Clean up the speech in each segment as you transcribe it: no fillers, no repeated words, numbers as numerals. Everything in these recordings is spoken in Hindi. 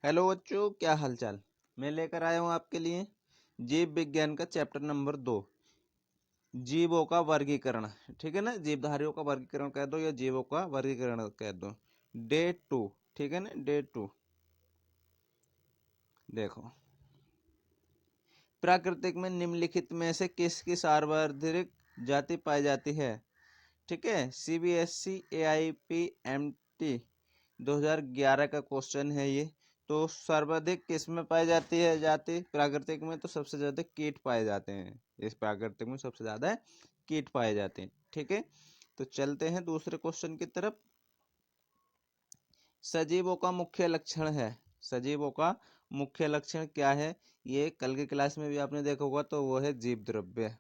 हेलो बच्चों, क्या हालचाल। मैं लेकर आया हूँ आपके लिए जीव विज्ञान का चैप्टर नंबर 2, जीवों का वर्गीकरण। ठीक है ना, जीवधारियों का वर्गीकरण कह दो या जीवों का वर्गीकरण कह दो। डे 2, ठीक है ना, डे 2। देखो, प्राकृतिक में निम्नलिखित में से किसकी सार्वभौमिक जाति पाई जाती है। ठीक है, CBSE AIPMT 2011 का क्वेश्चन है ये। तो सर्वाधिक किस में पाई जाती है जाति प्राकृतिक में, तो सबसे ज्यादा कीट पाए जाते हैं। इस प्राकृतिक में सबसे ज्यादा कीट पाए जाते हैं। ठीक है, तो चलते हैं दूसरे क्वेश्चन की तरफ। सजीवों का मुख्य लक्षण है, सजीवों का मुख्य लक्षण क्या है, ये कल की क्लास में भी आपने देखा होगा। तो वो है जीव द्रव्य।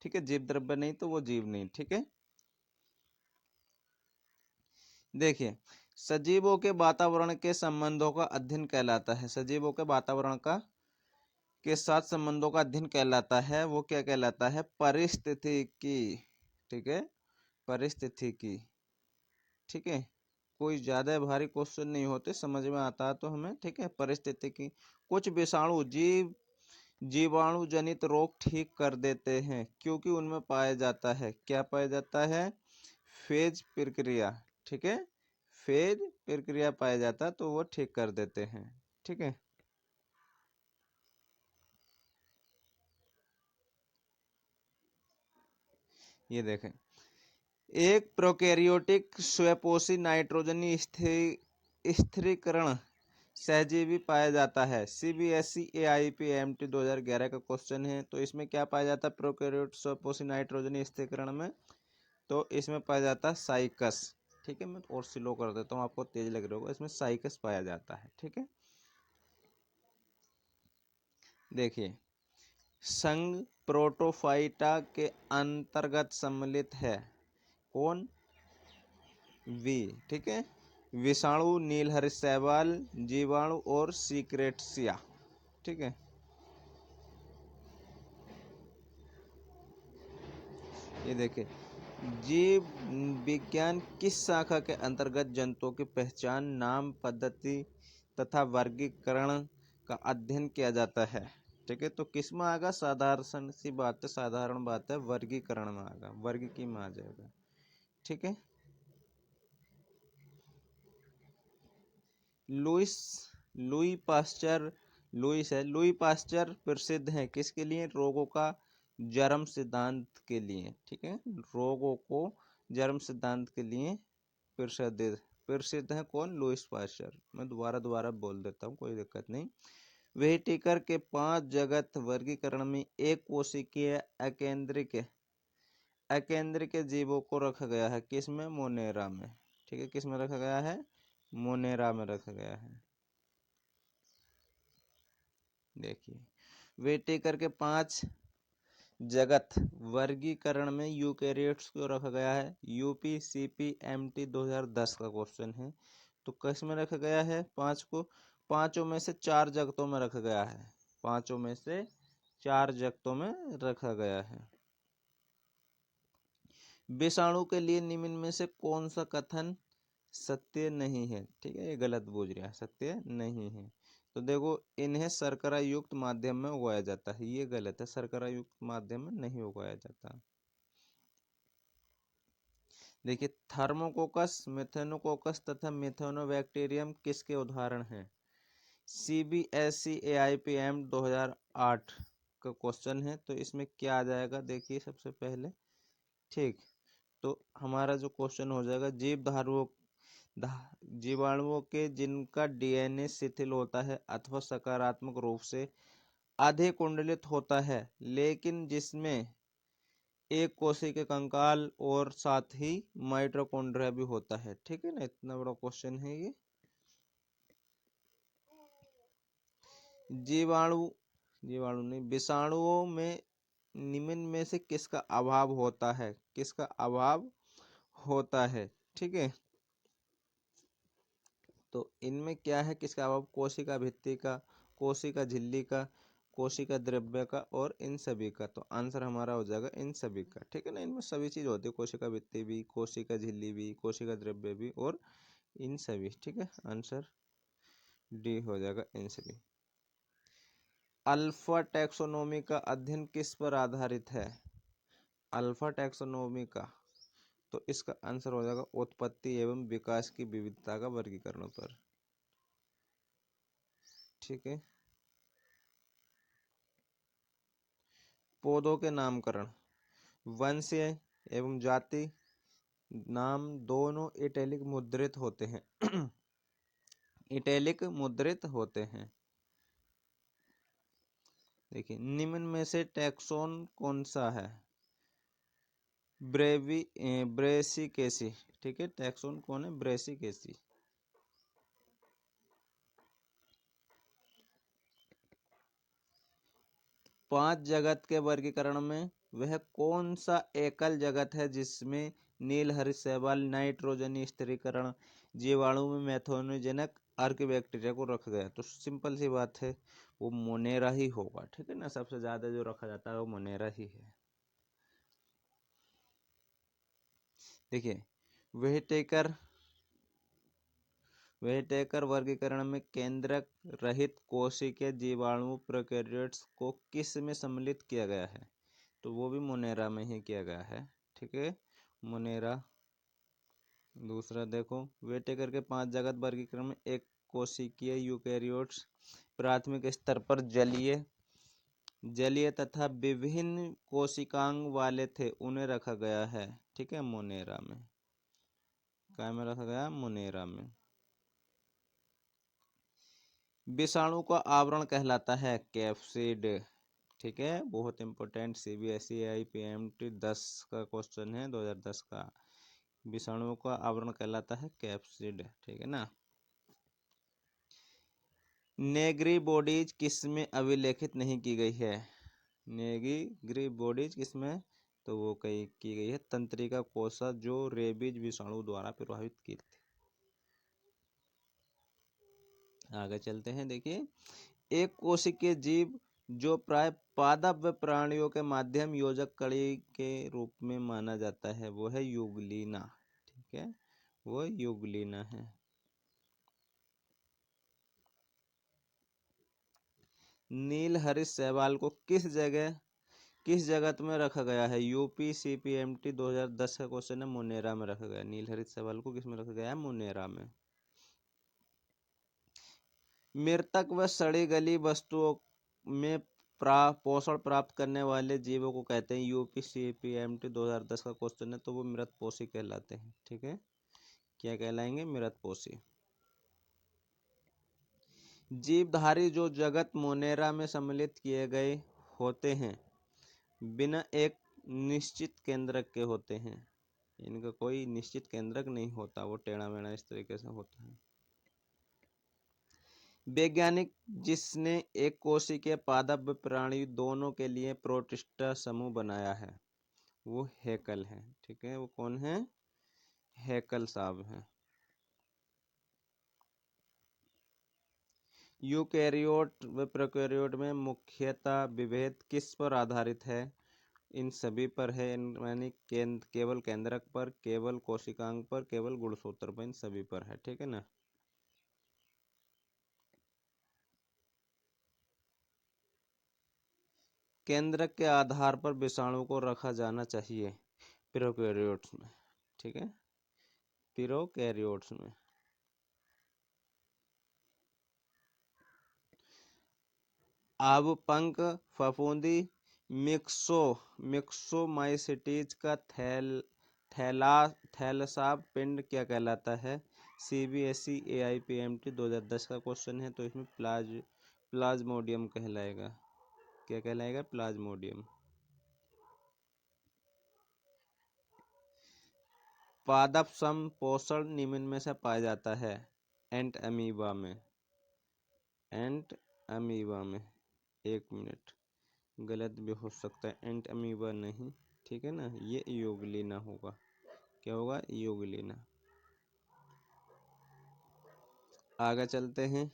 ठीक है, जीव द्रव्य नहीं तो वो जीव नहीं। ठीक है, देखिए, सजीवों के वातावरण के संबंधों का अध्ययन कहलाता है। सजीवों के वातावरण का के साथ संबंधों का अध्ययन कहलाता है। वो क्या कहलाता है, परिस्थितिकी। ठीक है, परिस्थितिकी। ठीक है, कोई ज्यादा भारी क्वेश्चन नहीं होते, समझ में आता है तो हमें। ठीक है, परिस्थितिकी। कुछ विषाणु जीवाणु जनित रोग ठीक कर देते हैं क्योंकि उनमें पाया जाता है, क्या पाया जाता है, फेज प्रक्रिया। ठीक है, फेज प्रक्रिया पाया जाता है, तो वो ठीक कर देते हैं। ठीक है, ये देखें, एक प्रोकैरियोटिक स्वयंपोषी नाइट्रोजनी स्थिरीकरण सहजीवी पाया जाता है। CBSE AIPMT 2011 का क्वेश्चन है। तो इसमें क्या पाया जाता है प्रोकैरियोट स्वयंपोषी नाइट्रोजनी स्थिरीकरण में, तो इसमें पाया जाता है साइकस। ठीक है, मैं और स्लो कर देता हूँ, आपको तेज लग रहा होगा। इसमें साइकस पाया जाता है। ठीक है, देखिए, संघ प्रोटोफाइटा के अंतर्गत सम्मिलित है। कौन, वी। ठीक है, विषाणु, नीलहरि शैवाल, जीवाणु और सीक्रेटसिया। ठीक है, ये देखिए, जीव विज्ञान किस शाखा के अंतर्गत जंतुओं की पहचान, नाम, पद्धति तथा वर्गीकरण का अध्ययन किया जाता है। ठीक है, तो किस में आएगा, साधारण सी बात है, साधारण बात है, वर्गीकरण में आएगा, वर्ग की में आ जाएगा। ठीक है, लुइस लुई पास्चर, लुइस है, लुई पास्चर प्रसिद्ध है किसके लिए, रोगों का जन्म सिद्धांत के लिए। ठीक है, रोगों को जन्म सिद्धांत के लिए प्रसिद्ध प्रसिद्ध है। कौन, लुइस पास्चर। मैं दोबारा दोबारा बोल देता हूँ, कोई दिक्कत नहीं। वेटिकर के 5 जगत वर्गीकरण में एक कोशिकीय अकेंद्रिक जीवों को रखा गया है, किसमें, मोनेरा में। ठीक है, किसमें रखा गया है, मोनेरा में रखा गया है। देखिए, वेटेकर के 5 जगत वर्गीकरण में यूकेरियोट्स को रखा गया है। UPCPMT 2010 का क्वेश्चन है। तो किस में रखा गया है, 5 को, पांचों में से 4 जगतों में रखा गया है। पांचों में से 4 जगतों में रखा गया है। विषाणु के लिए निम्न में से कौन सा कथन सत्य नहीं है। ठीक है, ये गलत बोझ रहा है, सत्य नहीं है। तो देखो, इन्हें शर्करा युक्त माध्यम में उगाया जाता है, ये गलत है, शर्करा युक्त माध्यम में नहीं उगाया जाता। देखिए, थर्मोकोकस, मेथेनोकोकस तथा मेथेनोबैक्टीरियम किसके उदाहरण हैं। CBSE AIPM 2008 का क्वेश्चन है। तो इसमें क्या आ जाएगा, देखिए सबसे पहले। ठीक, तो हमारा जो क्वेश्चन हो जाएगा, जीवाणुओं के जिनका DNA शिथिल होता है अथवा सकारात्मक रूप से अधिकुंडलित होता है, लेकिन जिसमें एक कोशिका कंकाल और साथ ही माइटोकॉन्ड्रिया भी होता है। ठीक है ना, इतना बड़ा क्वेश्चन है ये। जीवाणु जीवाणु नहीं, विषाणुओं में निम्न में से किसका अभाव होता है, किसका अभाव होता है। ठीक है, तो इनमें क्या है, किसका अभाव, कोशिका भित्ति का, कोशिका झिल्ली का, कोशिका द्रव्य का और इन सभी का। तो आंसर हमारा हो जाएगा इन सभी का। ठीक है ना, इनमें सभी चीज होती है, कोशिका भित्ति भी, कोशिका झिल्ली भी, कोशिका द्रव्य भी और इन सभी। ठीक है, आंसर डी हो जाएगा आंसर बी। अल्फा टैक्सोनॉमी का अध्ययन किस पर आधारित है? अल्फा टैक्सोनॉमी का, तो इसका आंसर हो जाएगा उत्पत्ति एवं विकास की विविधता का वर्गीकरण पर। ठीक है। पौधों के नामकरण, वंशीय एवं जाति नाम दोनों इटैलिक मुद्रित होते हैं। इटैलिक मुद्रित होते हैं। देखिए, निम्न में से टैक्सोन कौन सा है? ब्रेसिकेसी। ठीक है, टैक्सोन कौन है? ब्रेसिकेसी। पांच जगत के वर्गीकरण में वह कौन सा एकल जगत है जिसमें नील हरित शैवाल, नाइट्रोजनी स्थिरीकरण, जीवाणु में मैथोनोजेनक अर्क बैक्टीरिया को रखा गया? तो सिंपल सी बात है, वो मोनेरा ही होगा। ठीक है ना, सबसे ज्यादा जो रखा जाता है वो मोनेरा ही है। देखिए, वेटेकर वर्गीकरण में केंद्रक रहित कोशिकीय जीवाणु प्रोकैरियोट्स को किस में सम्मिलित किया गया है? तो वो भी मोनेरा में ही किया गया है। ठीक है, मोनेरा। दूसरा देखो, वेटेकर के पांच जगत वर्गीकरण में एक कोशिकीय यूकेरियोट्स प्राथमिक स्तर पर जलीय तथा विभिन्न कोशिकांग वाले थे, उन्हें रखा गया है। ठीक है, मोनेरा में। क्या में रखा गया? मोनेरा में। विषाणु का आवरण कहलाता है कैप्सिड। ठीक है, बहुत इंपॉर्टेंट, सीबीएसई आईपीएमटी 10 का क्वेश्चन है, 2010 का। विषाणुओं का आवरण कहलाता है कैप्सिड। ठीक है ना। नेग्री बॉडीज किसमें अभिलेखित नहीं की गई है? नेग्री बॉडीज किसमें? तो वो कही की गई है तंत्रिका कोशा, जो रेबीज विषाणु द्वारा प्रभावित की थी। आगे चलते हैं। देखिए, एक कोशिकीय जीव जो प्राय पादप प्राणियों के माध्यम योजक कड़ी के रूप में माना जाता है, वो है यूग्लिना। ठीक है, वो यूग्लिना है। नील हरित शैवाल को किस जगत में रखा गया है? यूपी सीपीएमटी 2010 का क्वेश्चन है, मुनेरा में रखा गया। नील हरित शैवाल को किस में रखा गया है? मुनेरा में। मृतक व सड़ी गली वस्तुओं में पोषण प्राप्त करने वाले जीवों को कहते हैं, यूपी सीपीएमटी 2010 का क्वेश्चन है, तो वो मृतपोषी कहलाते हैं। ठीक है, क्या कहलाएंगे? मृतपोषी। जीवधारी जो जगत मोनेरा में सम्मिलित किए गए होते हैं, बिना एक निश्चित केंद्रक के होते हैं। इनका कोई निश्चित केंद्रक नहीं होता, वो टेढ़ा मेढ़ा इस तरीके से होता है। वैज्ञानिक जिसने एक कोशिकीय पादप प्राणी दोनों के लिए प्रोटिस्टा समूह बनाया है, वो हैकल है। ठीक है, वो कौन है? हैकल साहब है। यूकैरियोट व प्रोकैरियोट में मुख्यतः विभेद किस पर आधारित है? इन सभी पर है, यानी केवल केंद्रक पर, केवल कोशिकांग पर, केवल गुणसूत्र पर, इन सभी पर है। ठीक है ना। केंद्रक के आधार पर विषाणु को रखा जाना चाहिए प्रोकैरियोट्स में। ठीक है, प्रोकैरियोट्स में। अब पंख फफूंदी मिक्सोमाइसिटीज का थैलासाब पिंड क्या कहलाता है? सीबीएसई एआईपीएमटी 2010 का क्वेश्चन है, तो इसमें प्लाज्मोडियम कहलाएगा। क्या कहलाएगा? प्लाज्मोडियम। पादप संपोषण निम्न में से पाया जाता है? एंट अमीबा में। एंट अमीबा में, एक मिनट, गलत भी हो सकता है, एंट अमीबा नहीं। ठीक है ना, ये यूग्लिना होगा। क्या होगा? यूग्लिना। आगे चलते हैं।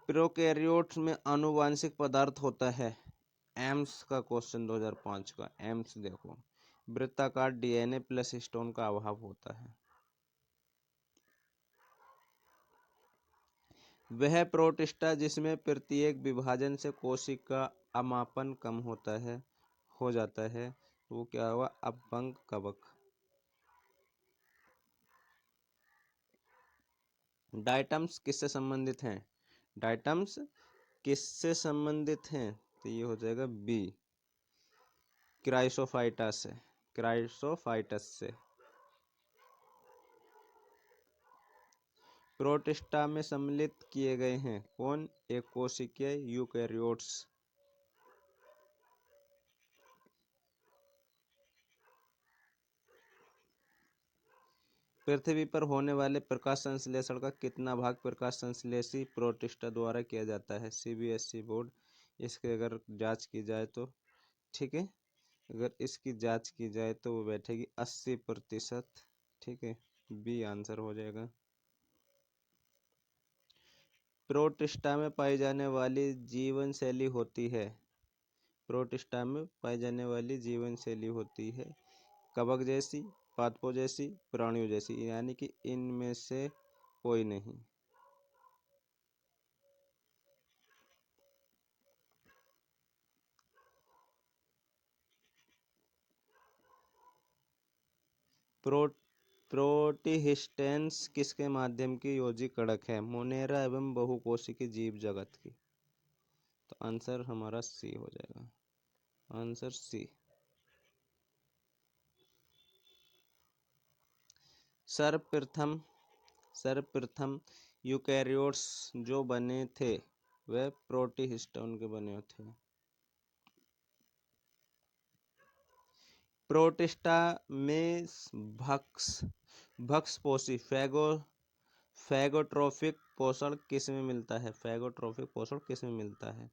प्रोकैरियोट्स में आनुवांशिक पदार्थ होता है? एम्स का क्वेश्चन 2005 का। एम्स देखो, वृत्ताकार डीएनए प्लस हिस्टोन का अभाव होता है। वह प्रोटिस्टा जिसमें प्रत्येक विभाजन से कोशिका अमापन कम होता है हो जाता है वो क्या हुआ? अपभंग कवक। डायटम्स किससे संबंधित हैं? डायटम्स किससे संबंधित हैं? तो ये हो जाएगा बी, क्राइसोफाइटस से। क्राइसोफाइटस से। प्रोटिस्टा में सम्मिलित किए गए हैं कौन? एक कोशिकीय यूकेरियोट्स। पृथ्वी पर होने वाले प्रकाश संश्लेषण का कितना भाग प्रकाश संश्लेषी प्रोटिस्टा द्वारा किया जाता है? सीबीएसई बोर्ड इसके अगर जांच की जाए तो ठीक है, अगर इसकी जांच की जाए तो वो बैठेगी 80%। ठीक है, बी आंसर हो जाएगा। प्रोटिस्टा में पाई जाने वाली जीवन शैली होती है। प्रोटिस्टा में पाई जाने वाली जीवन शैली होती है कवक जैसी, पादपों जैसी, प्राणियों जैसी, यानी कि इनमें से कोई नहीं। प्रो प्रोटिहिस्टेंस किसके माध्यम की योजी कड़क है? मोनेरा एवं बहुकोशिकीय जीव जगत की। तो आंसर हमारा सी हो जाएगा। Answer C. सर्वप्रथम सर्वप्रथम यूकैरियोट्स जो बने थे वह प्रोटिहिस्टोन के बने थे। प्रोटिस्टा में भक्सपोषी फैगोट्रोफिक पोषण किस में मिलता है? फैगोट्रोफिक पोषण किस में मिलता है?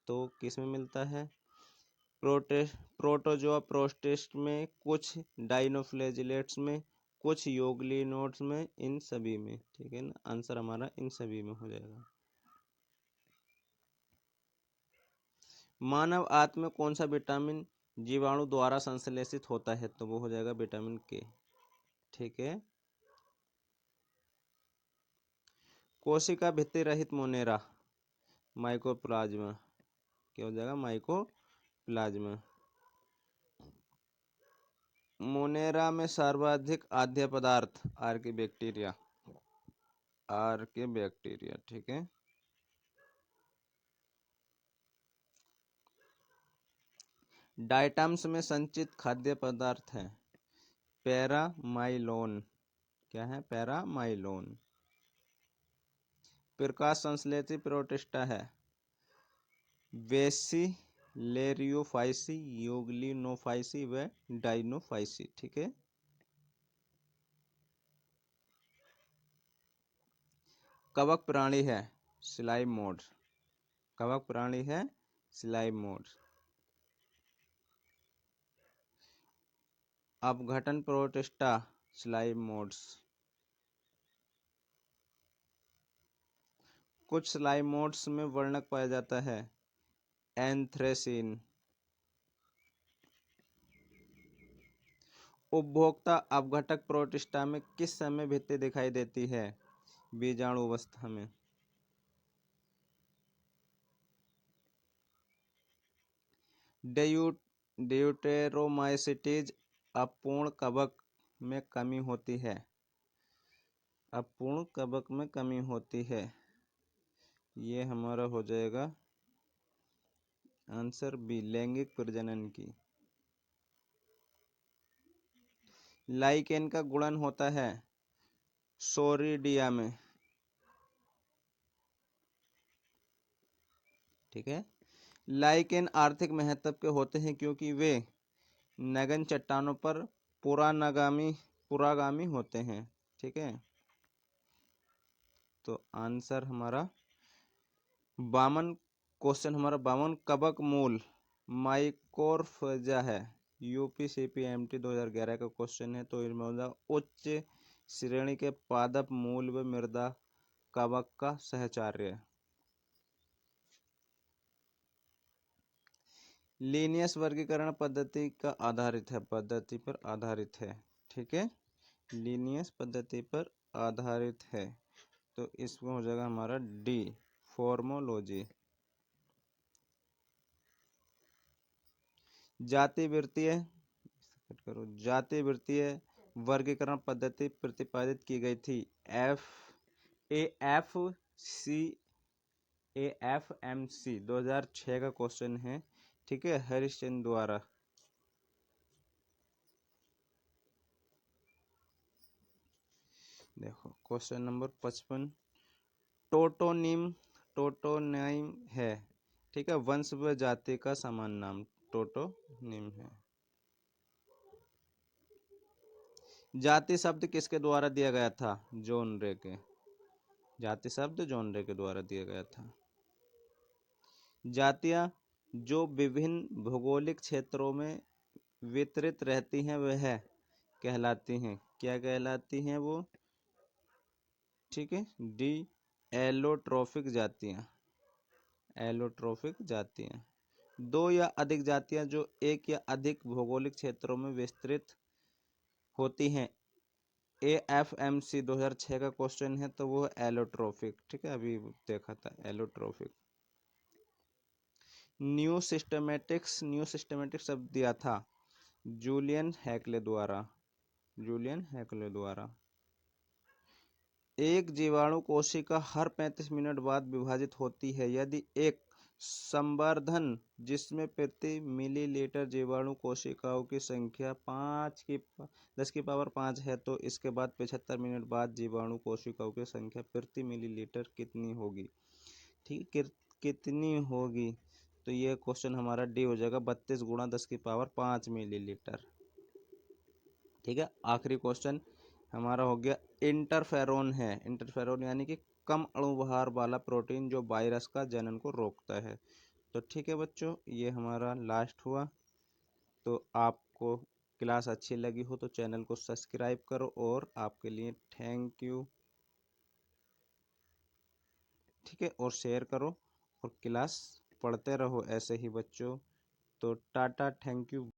तो किस में मिलता है? प्रोटोजोआ प्रोटिस्ट में, कुछ डाइनोफ्लैजिलेट्स में, कुछ यूग्लिनोड्स में, इन सभी में। ठीक है ना, आंसर हमारा इन सभी में हो जाएगा। मानव आंत में कौन सा विटामिन जीवाणु द्वारा संश्लेषित होता है? तो वो हो जाएगा विटामिन के। ठीक है। कोशिका भित्ति रहित मोनेरा माइकोप्लाज्मा क्या हो जाएगा? माइकोप्लाज्मा। मोनेरा में सर्वाधिक आद्य पदार्थ आर्किबैक्टीरिया। ठीक है। डाइटम्स में संचित खाद्य पदार्थ है पैरामाइलोन। क्या है? पैरामाइलोन। प्रकाश संश्लेषी प्रोटिस्टा है बेसिलेरियोफाइसी, यूग्लिनोफाइसी व डाइनोफाइसी। ठीक है। कवक प्राणी है स्लाइम मोड। कवक प्राणी है स्लाइम मोड। अपघटन प्रोटिस्टा स्लाइम मोड्स। कुछ स्लाइम मोड्स में वर्णक पाया जाता है एंथ्रेसीन। उपभोक्ता अपघटक प्रोटिस्टा में किस समय भित्ति दिखाई देती है? बीजाणु अवस्था में। ड्यूटेरोमाइसिटीज अपूर्ण कवक में कमी होती है। अपूर्ण कवक में कमी होती है, ये हमारा हो जाएगा आंसर बी, लैंगिक प्रजनन की। लाइकेन का गुणन होता है सोरिडिया में। ठीक है। लाइकेन आर्थिक महत्व के होते हैं क्योंकि वे नगन चट्टानों पर पुरागामी होते हैं। ठीक है। तो आंसर हमारा 52 कवक मूल माइकोरफजा है। यूपीसीपीएमटी 2011 का क्वेश्चन है। तो इनमें उच्च श्रेणी के पादप मूल व मृदा कवक का सहचार्य। लीनियस वर्गीकरण पद्धति का आधारित है, पद्धति पर आधारित है। ठीक है, लीनियस पद्धति पर आधारित है। तो इसमें हो जाएगा हमारा डी, फॉर्मोलॉजी। जाति वृत्तीय करो, जाति वृत्तीय वर्गीकरण पद्धति प्रतिपादित की गई थी AFMC 2006 का क्वेश्चन है, ठीक है, हरिश्चंद्र द्वारा। देखो क्वेश्चन नंबर 55, टोटोनिम है, ठीक है, वंश व जाति का समान नाम टोटोनिम है। जाति शब्द किसके द्वारा दिया गया था? जॉन रे के। जाति शब्द जॉन रे के द्वारा दिया गया था। जातियां जो विभिन्न भौगोलिक क्षेत्रों में वितरित रहती हैं वह कहलाती हैं, क्या कहलाती हैं वो? ठीक है, डी, एलोट्रोफिक जातियां। एलोट्रोफिक जातियां। दो या अधिक जातियां जो एक या अधिक भौगोलिक क्षेत्रों में विस्तृत होती हैं, AFMC 2006 का क्वेश्चन है, तो वो एलोट्रोफिक, ठीक है, अभी देखा था एलोट्रोफिक। न्यू सिस्टमेटिक्स शब्द दिया था जूलियन हैकले द्वारा। एक जीवाणु कोशिका हर 35 मिनट बाद विभाजित होती है यदि एक संवर्धन जिसमें प्रति मिलीलीटर जीवाणु कोशिकाओं की संख्या 10⁵ है तो इसके बाद 75 मिनट बाद जीवाणु कोशिकाओं की संख्या प्रति मिलीलीटर कितनी होगी? ठीक है, कितनी होगी? तो ये क्वेश्चन हमारा डी हो जाएगा, 32 × 10⁵ मिलीलीटर। ठीक है, आखिरी क्वेश्चन हमारा हो गया, इंटरफेरोन है। इंटरफेरोन यानी कि कम अणुभार वाला प्रोटीन जो वायरस का जनन को रोकता है। तो ठीक है बच्चों, ये हमारा लास्ट हुआ। तो आपको क्लास अच्छी लगी हो तो चैनल को सब्सक्राइब करो, और आपके लिए थैंक यू। ठीक है, और शेयर करो और क्लास पढ़ते रहो ऐसे ही बच्चों। तो टाटा, थैंक यू।